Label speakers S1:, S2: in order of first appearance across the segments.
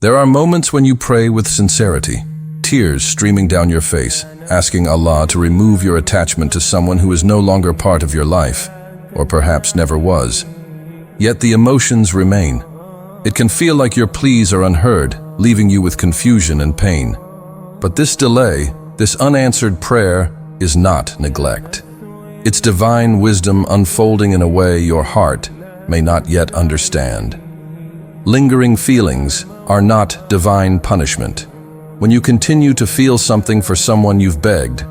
S1: There are moments when you pray with sincerity, tears streaming down your face, asking Allah to remove your attachment to someone who is no longer part of your life, or perhaps never was. Yet the emotions remain. It can feel like your pleas are unheard, leaving you with confusion and pain. But this delay, this unanswered prayer, is not neglect. It's divine wisdom unfolding in a way your heart may not yet understand. Lingering feelings are not divine punishment. When you continue to feel something for someone you've begged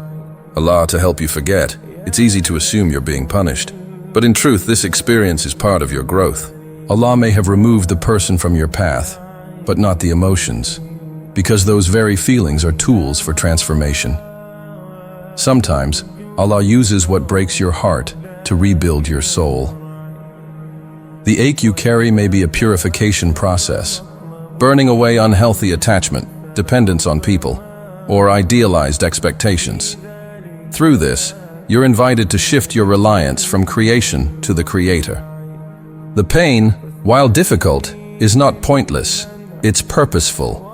S1: Allah to help you forget, it's easy to assume you're being punished. But in truth, this experience is part of your growth. Allah may have removed the person from your path, but not the emotions, because those very feelings are tools for transformation. Sometimes, Allah uses what breaks your heart to rebuild your soul. The ache you carry may be a purification process, burning away unhealthy attachment, dependence on people, or idealized expectations. Through this, you're invited to shift your reliance from creation to the Creator. The pain, while difficult, is not pointless, it's purposeful.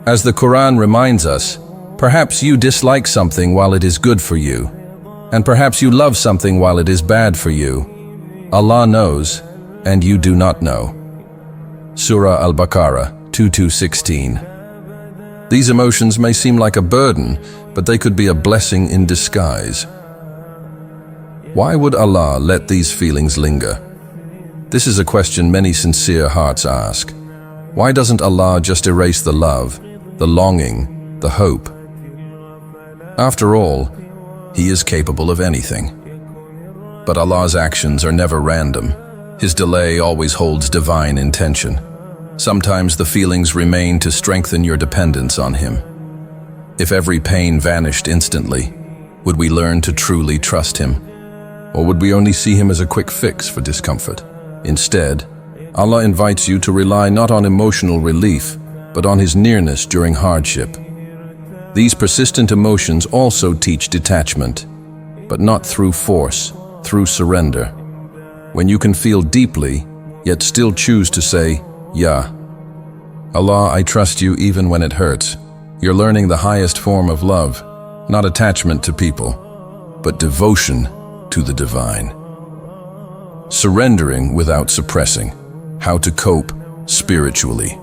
S1: As the Quran reminds us, perhaps you dislike something while it is good for you, and perhaps you love something while it is bad for you. Allah knows, and you do not know. Surah Al-Baqarah 22:16. These emotions may seem like a burden, but they could be a blessing in disguise. Why would Allah let these feelings linger? This is a question many sincere hearts ask. Why doesn't Allah just erase the love, the longing, the hope? After all, He is capable of anything. But Allah's actions are never random. His delay always holds divine intention. Sometimes the feelings remain to strengthen your dependence on Him. If every pain vanished instantly, would we learn to truly trust Him? Or would we only see Him as a quick fix for discomfort? Instead, Allah invites you to rely not on emotional relief, but on His nearness during hardship. These persistent emotions also teach detachment, but not through force, through surrender. When you can feel deeply, yet still choose to say, Ya Allah, I trust you even when it hurts. You're learning the highest form of love, not attachment to people, but devotion to the divine. Surrendering without suppressing. How to cope spiritually.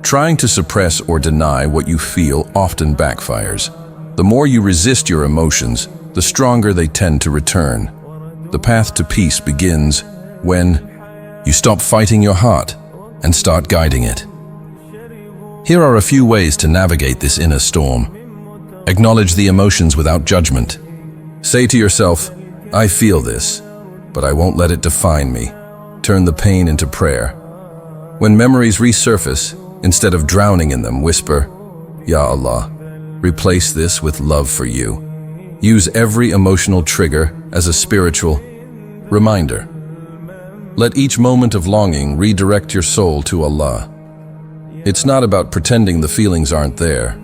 S1: Trying to suppress or deny what you feel often backfires. The more you resist your emotions, the stronger they tend to return. The path to peace begins when you stop fighting your heart and start guiding it. Here are a few ways to navigate this inner storm. Acknowledge the emotions without judgment. Say to yourself, I feel this, but I won't let it define me. Turn the pain into prayer. When memories resurface, instead of drowning in them, whisper, Ya Allah, replace this with love for you. Use every emotional trigger as a spiritual reminder. Let each moment of longing redirect your soul to Allah. It's not about pretending the feelings aren't there.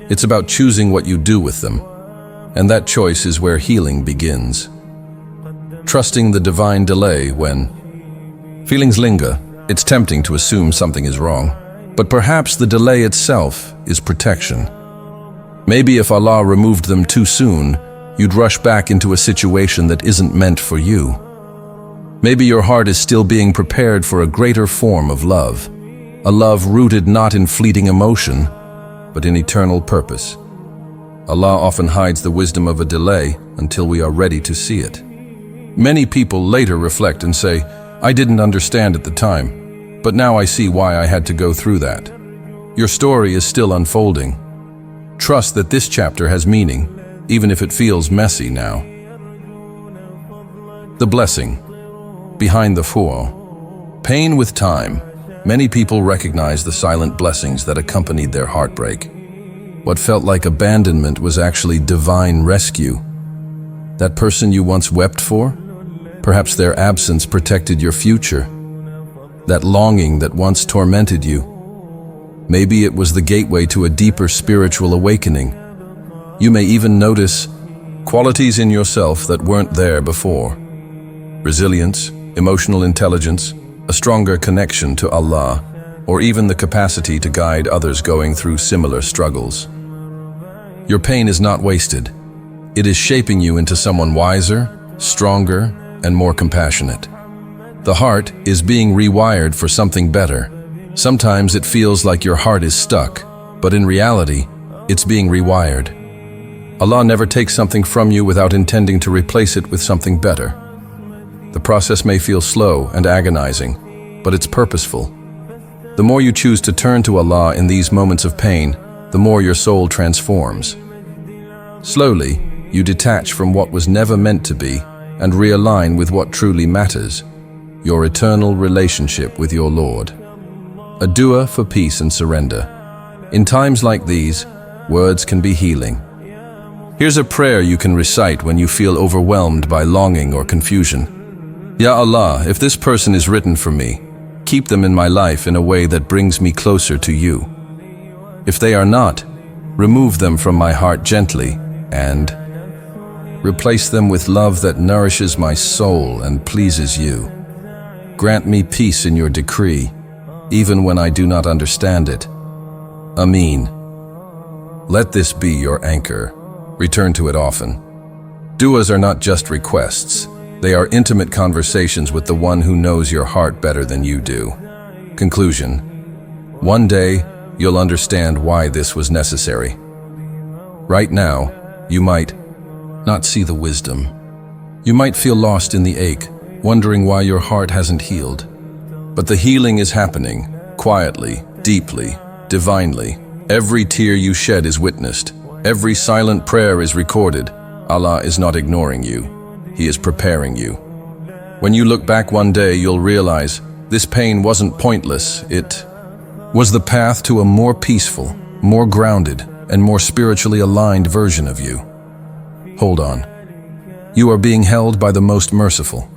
S1: It's about choosing what you do with them. And that choice is where healing begins. Trusting the divine delay when feelings linger, it's tempting to assume something is wrong. But perhaps the delay itself is protection. Maybe if Allah removed them too soon, you'd rush back into a situation that isn't meant for you. Maybe your heart is still being prepared for a greater form of love, a love rooted not in fleeting emotion, but in eternal purpose. Allah often hides the wisdom of a delay until we are ready to see it. Many people later reflect and say, I didn't understand at the time, but now I see why I had to go through that. Your story is still unfolding. Trust that this chapter has meaning, even if it feels messy now. The blessing. Behind the foil. Pain with time. Many people recognize the silent blessings that accompanied their heartbreak. What felt like abandonment was actually divine rescue. That person you once wept for? Perhaps their absence protected your future. That longing that once tormented you. Maybe it was the gateway to a deeper spiritual awakening. You may even notice qualities in yourself that weren't there before. Resilience, emotional intelligence, a stronger connection to Allah, or even the capacity to guide others going through similar struggles. Your pain is not wasted. It is shaping you into someone wiser, stronger, and more compassionate. The heart is being rewired for something better. Sometimes it feels like your heart is stuck, but in reality, it's being rewired. Allah never takes something from you without intending to replace it with something better. The process may feel slow and agonizing, but it's purposeful. The more you choose to turn to Allah in these moments of pain, the more your soul transforms. Slowly, you detach from what was never meant to be and realign with what truly matters, your eternal relationship with your Lord. A dua for peace and surrender. In times like these, words can be healing. Here's a prayer you can recite when you feel overwhelmed by longing or confusion. Ya Allah, if this person is written for me, keep them in my life in a way that brings me closer to you. If they are not, remove them from my heart gently and replace them with love that nourishes my soul and pleases you. Grant me peace in your decree, even when I do not understand it. Ameen. Let this be your anchor. Return to it often. Duas are not just requests. They are intimate conversations with the one who knows your heart better than you do. Conclusion. One day, you'll understand why this was necessary. Right now, you might not see the wisdom. You might feel lost in the ache, wondering why your heart hasn't healed. But the healing is happening, quietly, deeply, divinely. Every tear you shed is witnessed. Every silent prayer is recorded. Allah is not ignoring you. He is preparing you. When you look back one day, you'll realize this pain wasn't pointless. It was the path to a more peaceful, more grounded, and more spiritually aligned version of you. Hold on. You are being held by the most merciful.